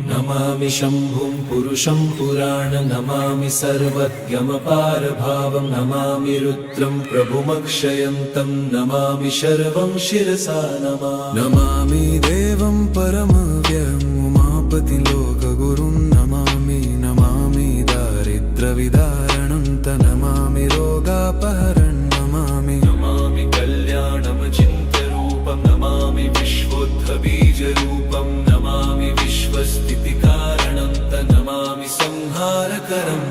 नमामि शम्भुं पुरुषं पुराण नमामि सर्वज्ञमपारभावं नमामि रुद्रं प्रभुमक्षयन्तं नमामि शर्वं शिरसा नमामि देवं परमव्ययम् उमापतिं लोकगुरुं नमामि दारिद्र्यविदारणं नमामि रोगापहरणं नमामि कल्याणमचिन्त्यरूपं नमामि विश्वोत्थबीजरूपं नमामि विश्वस्थितिकारणं नमामि संहारकरं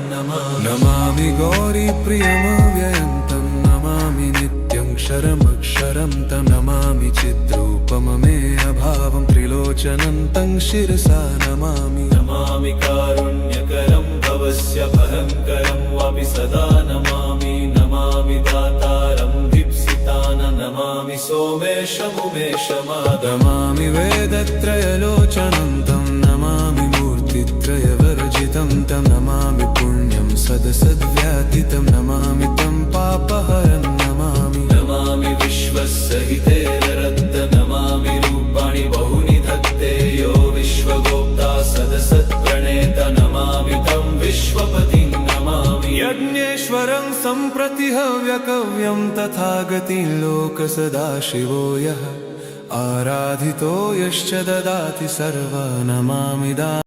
नमामि गौरीप्रियमव्ययन्तं नमामि नित्यं क्षरमक्षरं तं नमामि चिद्रूपममेयभावं त्रिलोचनं तं शिरसा नमामि कारुण्यकरं भवस्य भयङ्करं वापि सदा नमामि दातारं दीप्सितान नमामि सोमेशमुमेशमादमामि वेदत्रयलोचनं तं नमामि मूर्तित्रयवर्जितं तं नमामि पुण्यं सदसद्व्यातितं नमामि तं पापहरं नमामि विश्वसहितेररद्द नमामि रूपाणि बहूनि धत्ते यो विश्वगोप्ता सदसत्प्रणेत नमामि तं विश्वपतिं नमामि यज्ञेश्वरं सम्प्रति हव्यकव्यं तथागतिं लोकसदाशिवो यः आराधितो यश्च ददाति सर्वा नमामि